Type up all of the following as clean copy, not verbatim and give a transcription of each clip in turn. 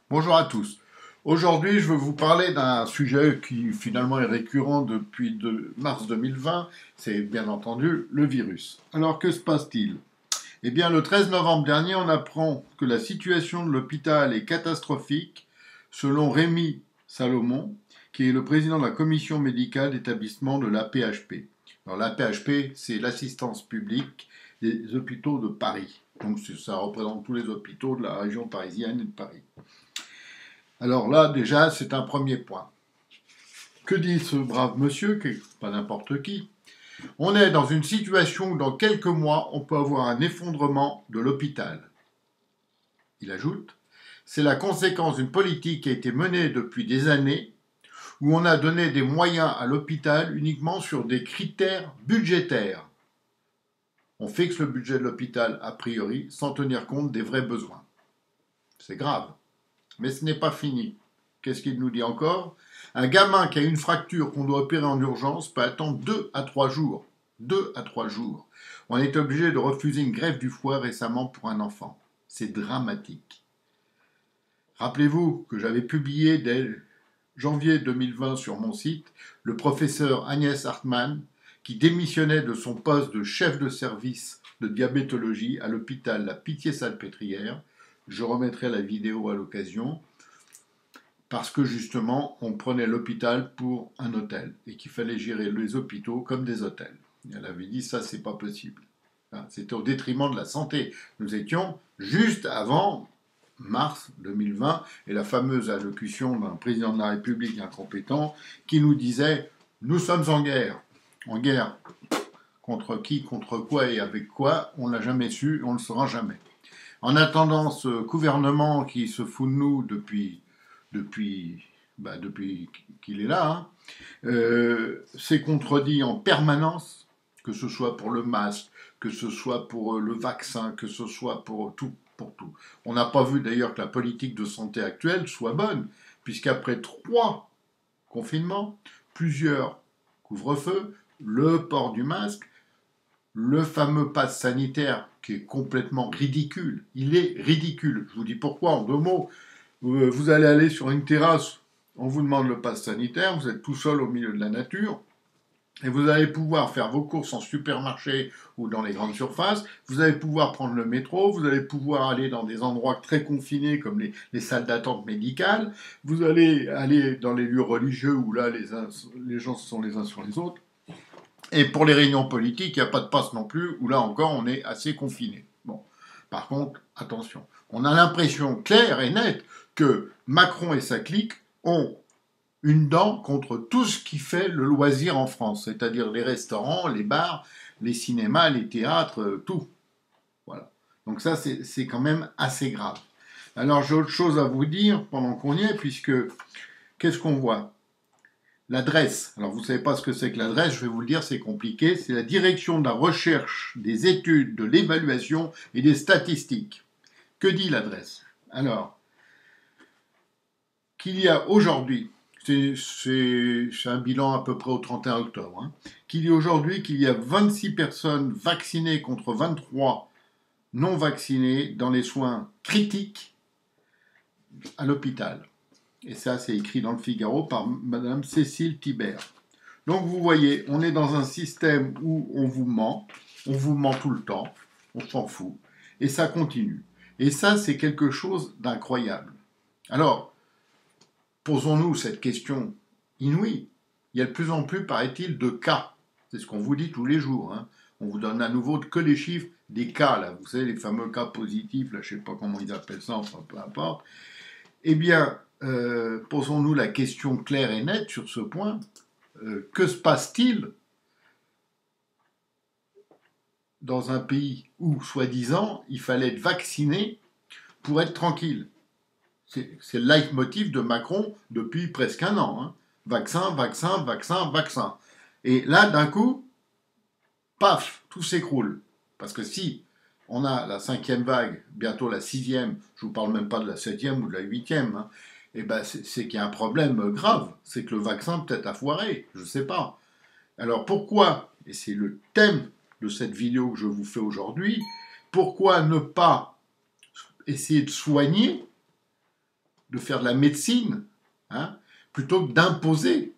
Bonjour à tous. Aujourd'hui, je veux vous parler d'un sujet qui finalement est récurrent depuis mars 2020, c'est bien entendu le virus. Alors que se passe-t-il? Eh bien, le 13 novembre dernier, on apprend que la situation de l'hôpital est catastrophique, selon Rémi Salomon, qui est le président de la commission médicale d'établissement de l'AP-HP. Alors l'AP-HP, c'est l'assistance publique des hôpitaux de Paris. Donc ça représente tous les hôpitaux de la région parisienne et de Paris. Alors là, déjà, c'est un premier point. Que dit ce brave monsieur, qui n'est pas n'importe qui? On est dans une situation où dans quelques mois, on peut avoir un effondrement de l'hôpital. Il ajoute, c'est la conséquence d'une politique qui a été menée depuis des années, où on a donné des moyens à l'hôpital uniquement sur des critères budgétaires. On fixe le budget de l'hôpital a priori sans tenir compte des vrais besoins. C'est grave. Mais ce n'est pas fini. Qu'est-ce qu'il nous dit encore? Un gamin qui a une fracture qu'on doit opérer en urgence peut attendre 2 à 3 jours. 2 à 3 jours. On est obligé de refuser une greffe du foie récemment pour un enfant. C'est dramatique. Rappelez-vous que j'avais publié dès janvier 2020 sur mon site le professeur Agnès Hartmann qui démissionnait de son poste de chef de service de diabétologie à l'hôpital La Pitié-Salpêtrière. Je remettrai la vidéo à l'occasion. Parce que justement, on prenait l'hôpital pour un hôtel et qu'il fallait gérer les hôpitaux comme des hôtels. Et elle avait dit ça, c'est pas possible. C'était au détriment de la santé. Nous étions juste avant mars 2020 et la fameuse allocution d'un président de la République incompétent qui nous disait nous sommes en guerre. En guerre contre qui, contre quoi et avec quoi, on l'a jamais su, on ne le saura jamais. En attendant ce gouvernement qui se fout de nous depuis qu'il est là, c'est contredit en permanence, que ce soit pour le masque, que ce soit pour le vaccin, que ce soit pour tout. On n'a pas vu d'ailleurs que la politique de santé actuelle soit bonne, puisqu'après 3 confinements, plusieurs couvre-feux, le port du masque, le fameux pass sanitaire qui est complètement ridicule. Il est ridicule. Je vous dis pourquoi en 2 mots. Vous allez aller sur une terrasse, on vous demande le pass sanitaire, vous êtes tout seul au milieu de la nature, et vous allez pouvoir faire vos courses en supermarché ou dans les grandes surfaces, vous allez pouvoir prendre le métro, vous allez pouvoir aller dans des endroits très confinés comme les salles d'attente médicales, vous allez aller dans les lieux religieux où là les gens sont les uns sur les autres, et pour les réunions politiques, il n'y a pas de passe non plus, où là encore on est assez confiné. Bon, par contre, attention, on a l'impression claire et nette que Macron et sa clique ont une dent contre tout ce qui fait le loisir en France, c'est-à-dire les restaurants, les bars, les cinémas, les théâtres, tout. Voilà. Donc ça, c'est quand même assez grave. Alors j'ai autre chose à vous dire pendant qu'on y est, puisque qu'est-ce qu'on voit? L'adresse. Alors vous ne savez pas ce que c'est que l'adresse, je vais vous le dire, c'est compliqué. C'est la direction de la recherche, des études, de l'évaluation et des statistiques. Que dit l'adresse? Alors, qu'il y a aujourd'hui, c'est un bilan à peu près au 31 octobre, qu'il y a aujourd'hui qu'il y a 26 personnes vaccinées contre 23 non vaccinées dans les soins critiques à l'hôpital. Et ça, c'est écrit dans le Figaro par Madame Cécile Thibert. Donc vous voyez, on est dans un système où on vous ment tout le temps, on s'en fout, et ça continue. Et ça, c'est quelque chose d'incroyable. Alors, posons-nous cette question inouïe. Il y a de plus en plus, paraît-il, de cas. C'est ce qu'on vous dit tous les jours. On vous donne à nouveau que les chiffres des cas, là. Vous savez, les fameux cas positifs, là, je ne sais pas comment ils appellent ça, enfin, peu importe. Eh bien, posons-nous la question claire et nette sur ce point. Que se passe-t-il dans un pays où, soi-disant, il fallait être vacciné pour être tranquille? C'est le leitmotiv de Macron depuis presque un an. Vaccin, vaccin, vaccin, vaccin. Et là, d'un coup, paf, tout s'écroule. Parce que si on a la 5e vague, bientôt la 6e, je ne vous parle même pas de la 7e ou de la 8e, et ben c'est qu'il y a un problème grave. C'est que le vaccin peut-être a foiré, je ne sais pas. Alors pourquoi, et c'est le thème de cette vidéo que je vous fais aujourd'hui, pourquoi ne pas essayer de soigner de faire de la médecine, hein, plutôt que d'imposer.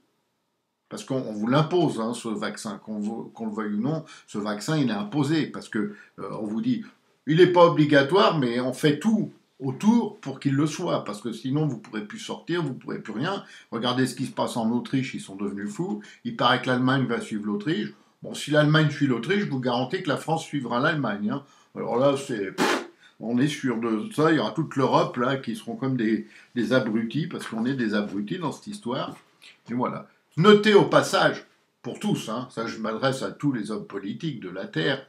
Parce qu'on vous l'impose, hein, ce vaccin, qu'on le veuille ou non, ce vaccin, il est imposé, parce que on vous dit, il n'est pas obligatoire, mais on fait tout autour pour qu'il le soit, parce que sinon, vous ne pourrez plus sortir, vous ne pourrez plus rien. Regardez ce qui se passe en Autriche, ils sont devenus fous. Il paraît que l'Allemagne va suivre l'Autriche. Bon, si l'Allemagne suit l'Autriche, je vous garantis que la France suivra l'Allemagne. Hein. Alors là, on est sûr de ça, il y aura toute l'Europe, là, qui seront comme des abrutis, parce qu'on est des abrutis dans cette histoire. Et voilà. Notez au passage, pour tous, hein, ça je m'adresse à tous les hommes politiques de la Terre,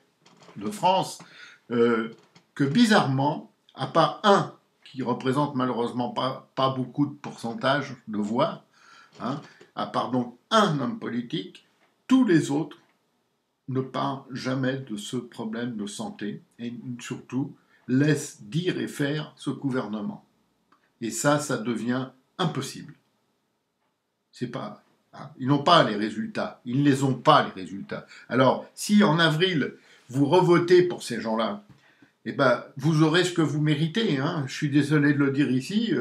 de France, que bizarrement, à part un qui représente malheureusement pas beaucoup de pourcentage de voix, hein, à part donc un homme politique, tous les autres ne parlent jamais de ce problème de santé et surtout laissent dire et faire ce gouvernement. Et ça devient impossible. C'est pas... Ils n'ont pas les résultats. Ils ne les ont pas, les résultats. Alors, si en avril, vous revotez pour ces gens-là, eh ben, vous aurez ce que vous méritez. Hein. Je suis désolé de le dire ici,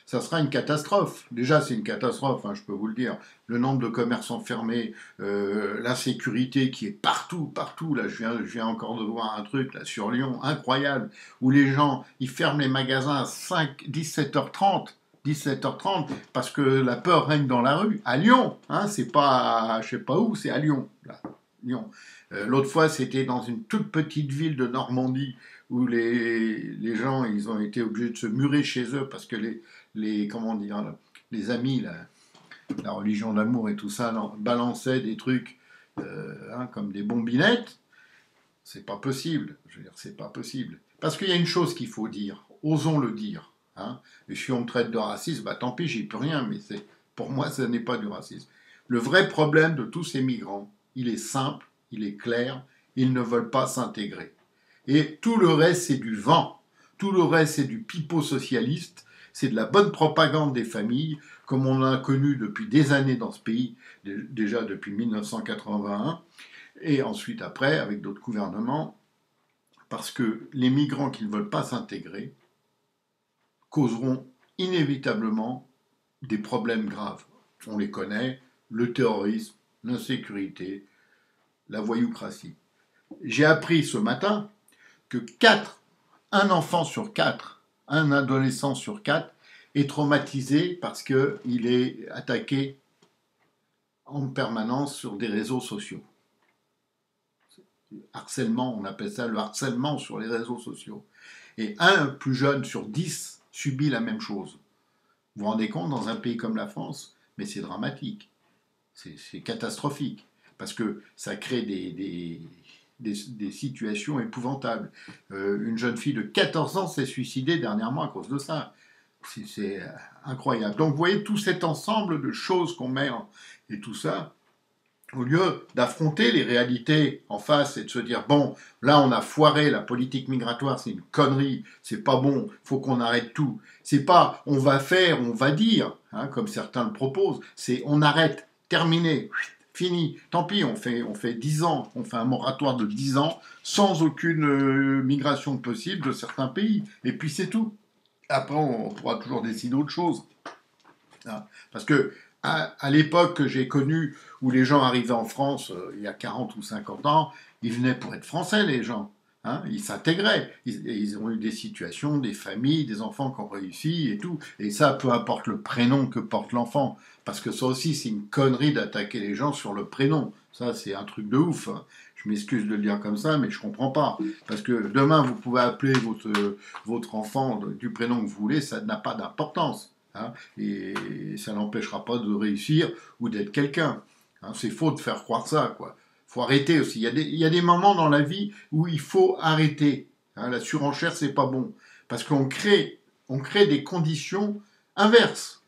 ça sera une catastrophe. Déjà, c'est une catastrophe, hein, je peux vous le dire. Le nombre de commerçants fermés, l'insécurité qui est partout, partout. Là, je viens encore de voir un truc là sur Lyon, incroyable, où les gens, ils ferment les magasins à 17h30. 17h30, parce que la peur règne dans la rue, à Lyon, hein, c'est pas, je sais pas où, c'est à Lyon, là, Lyon. L'autre fois, c'était dans une toute petite ville de Normandie, où les gens, ils ont été obligés de se murer chez eux, parce que comment dire, les amis, la religion d'amour et tout ça, balançaient des trucs, hein, comme des bombinettes. C'est pas possible, je veux dire, c'est pas possible. Parce qu'il y a une chose qu'il faut dire, osons le dire. Hein, et si on me traite de raciste, bah tant pis, j'y peux rien, mais pour moi, ce n'est pas du racisme. Le vrai problème de tous ces migrants, il est simple, il est clair, ils ne veulent pas s'intégrer. Et tout le reste, c'est du vent. Tout le reste, c'est du pipeau socialiste, c'est de la bonne propagande des familles, comme on a connu depuis des années dans ce pays, déjà depuis 1981, et ensuite après, avec d'autres gouvernements, parce que les migrants qui ne veulent pas s'intégrer, causeront inévitablement des problèmes graves. On les connaît, le terrorisme, l'insécurité, la voyoucratie. J'ai appris ce matin que un enfant sur 4, un adolescent sur 4 est traumatisé parce qu'il est attaqué en permanence sur des réseaux sociaux. Harcèlement, on appelle ça le harcèlement sur les réseaux sociaux. Et un plus jeune sur 10 subit la même chose. Vous vous rendez compte, dans un pays comme la France, mais c'est dramatique, c'est catastrophique, parce que ça crée des situations épouvantables. Une jeune fille de 14 ans s'est suicidée dernièrement à cause de ça. C'est incroyable. Donc vous voyez tout cet ensemble de choses qu'on met et tout ça, au lieu d'affronter les réalités en face et de se dire bon, là on a foiré, la politique migratoire c'est une connerie, c'est pas bon, faut qu'on arrête tout. C'est pas on va faire, on va dire, hein, comme certains le proposent, c'est on arrête, terminé, fini. Tant pis, on fait 10 ans, on fait un moratoire de 10 ans sans aucune migration possible de certains pays. Et puis c'est tout. Après on pourra toujours décider autre chose. Hein, parce que à l'époque que j'ai connue, où les gens arrivaient en France, il y a 40 ou 50 ans, ils venaient pour être français, les gens. Hein, ils s'intégraient. Ils ont eu des situations, des familles, des enfants qui ont réussi et tout. Et ça, peu importe le prénom que porte l'enfant. Parce que ça aussi, c'est une connerie d'attaquer les gens sur le prénom. Ça, c'est un truc de ouf. Hein. Je m'excuse de le dire comme ça, mais je comprends pas. Parce que demain, vous pouvez appeler votre enfant du prénom que vous voulez, ça n'a pas d'importance. Hein, et ça n'empêchera pas de réussir ou d'être quelqu'un. Hein, c'est faux de faire croire ça, quoi. Faut arrêter aussi. Il y a des moments dans la vie où il faut arrêter. Hein, la surenchère, c'est pas bon. Parce qu'on crée des conditions inverses.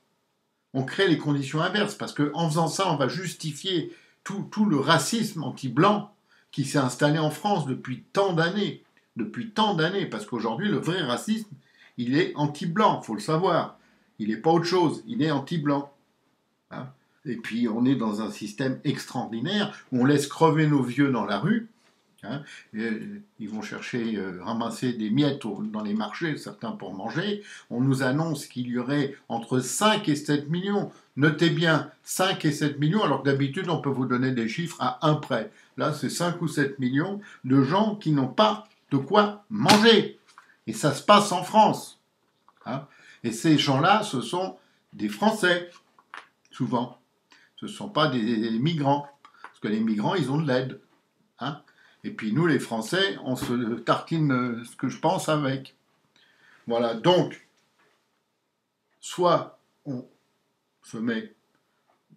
On crée les conditions inverses. Parce qu'en faisant ça, on va justifier tout le racisme anti-blanc qui s'est installé en France depuis tant d'années. Depuis tant d'années. Parce qu'aujourd'hui, le vrai racisme, il est anti-blanc, il faut le savoir. Il n'est pas autre chose, il est anti-blanc. Hein, et puis on est dans un système extraordinaire où on laisse crever nos vieux dans la rue, Hein, et ils vont chercher, ramasser des miettes dans les marchés, certains pour manger. On nous annonce qu'il y aurait entre 5 et 7 millions. Notez bien, 5 et 7 millions, alors que d'habitude, on peut vous donner des chiffres à un près. Là, c'est 5 ou 7 millions de gens qui n'ont pas de quoi manger. Et ça se passe en France. Hein. Et ces gens-là, ce sont des Français, souvent. Ce ne sont pas des migrants. Parce que les migrants, ils ont de l'aide. Hein. Et puis nous, les Français, on se tartine ce que je pense avec. Voilà, donc, soit on se met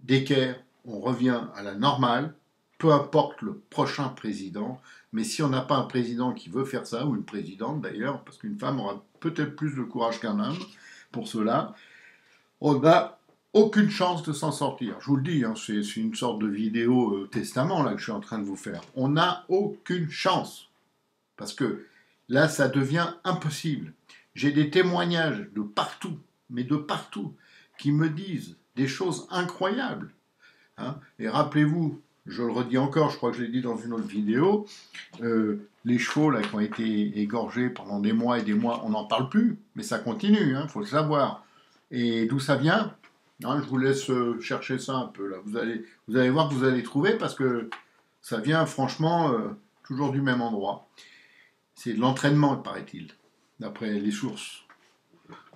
d'équerre, on revient à la normale, peu importe le prochain président, mais si on n'a pas un président qui veut faire ça, ou une présidente d'ailleurs, parce qu'une femme aura peut-être plus de courage qu'un homme pour cela, on n'a aucune chance de s'en sortir. Je vous le dis, hein, c'est une sorte de vidéo testament là, que je suis en train de vous faire. On n'a aucune chance. Parce que là, ça devient impossible. J'ai des témoignages de partout, mais de partout, qui me disent des choses incroyables. Hein. Et rappelez-vous, je le redis encore, je crois que je l'ai dit dans une autre vidéo, les chevaux là, qui ont été égorgés pendant des mois et des mois, on n'en parle plus, mais ça continue, il faut le savoir. Et d'où ça vient? Hein, je vous laisse chercher ça un peu là. Vous allez voir que vous allez trouver parce que ça vient franchement toujours du même endroit. C'est de l'entraînement, paraît-il, d'après les sources.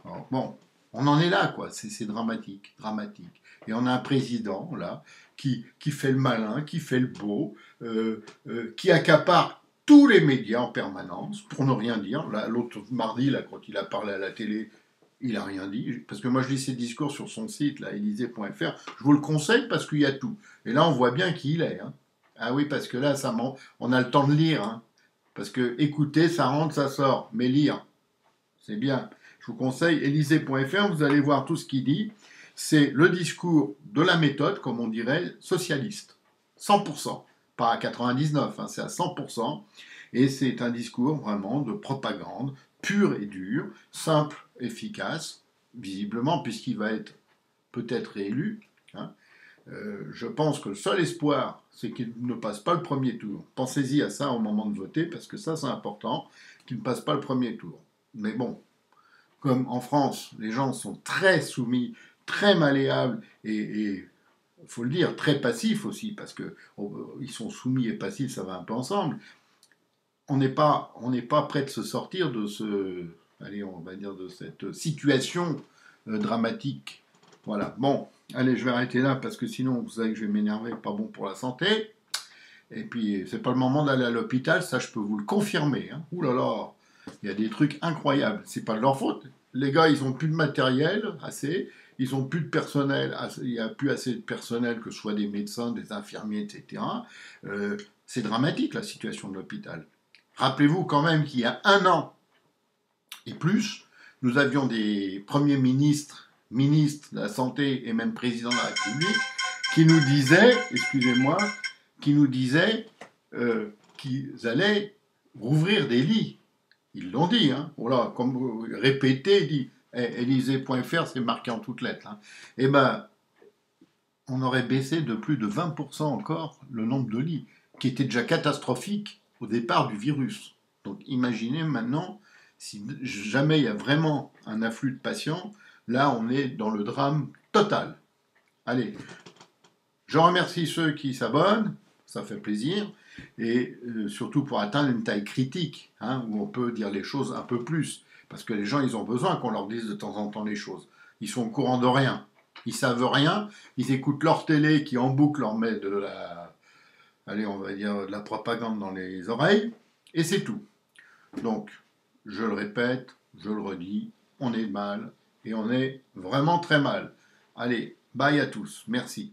Alors, bon, on en est là, quoi. C'est dramatique, dramatique. Et on a un président, là, qui fait le malin, qui fait le beau, qui accapare tous les médias en permanence, pour ne rien dire. L'autre mardi, là, quand il a parlé à la télé, il n'a rien dit. Parce que moi, je lis ses discours sur son site, là, élysée.fr. Je vous le conseille parce qu'il y a tout. Et là, on voit bien qui il est. Hein. Ah oui, parce que là, on a le temps de lire. Hein. Parce que écouter, ça rentre, ça sort. Mais lire, c'est bien. Je vous conseille élysée.fr, vous allez voir tout ce qu'il dit. C'est le discours de la méthode, comme on dirait, socialiste. 100%. Pas à 99, hein, c'est à 100%. Et c'est un discours vraiment de propagande, pur et dur, simple, efficace, visiblement, puisqu'il va être peut-être réélu. Hein. Je pense que le seul espoir, c'est qu'il ne passe pas le premier tour. Pensez-y à ça au moment de voter, parce que ça, c'est important, qu'il ne passe pas le premier tour. Mais bon, comme en France, les gens sont très soumis, très malléables, et il faut le dire, très passifs aussi, parce qu'ils sont soumis et passifs, ça va un peu ensemble. On n'est pas prêt de se sortir de on va dire de cette situation dramatique. Voilà. Bon, allez, je vais arrêter là parce que sinon, vous savez que je vais m'énerver, pas bon pour la santé. Et puis, c'est pas le moment d'aller à l'hôpital, ça je peux vous le confirmer. Hein. Ouh là là, il y a des trucs incroyables. C'est pas de leur faute. Les gars, ils ont plus de matériel assez, ils ont plus de personnel, il n'y a plus assez de personnel, que ce soit des médecins, des infirmiers, etc. C'est dramatique la situation de l'hôpital. Rappelez-vous quand même qu'il y a 1 an et plus, nous avions des premiers ministres de la Santé et même président de la République qui nous disaient, excusez-moi, qu'ils allaient rouvrir des lits. Ils l'ont dit, hein. Voilà, comme répété, dit, Élysée.fr, c'est marqué en toutes lettres. Hein. Eh ben, on aurait baissé de plus de 20% encore le nombre de lits, qui était déjà catastrophique au départ du virus. Donc imaginez maintenant, si jamais il y a vraiment un afflux de patients, là on est dans le drame total. Allez, je remercie ceux qui s'abonnent, ça fait plaisir, et surtout pour atteindre une taille critique, hein, où on peut dire les choses un peu plus, parce que les gens ils ont besoin qu'on leur dise de temps en temps les choses. Ils sont au courant de rien. Ils savent rien, ils écoutent leur télé qui en boucle leur met de on va dire de la propagande dans les oreilles, et c'est tout. Donc, je le répète, je le redis, on est mal, et on est vraiment très mal. Allez, bye à tous, merci.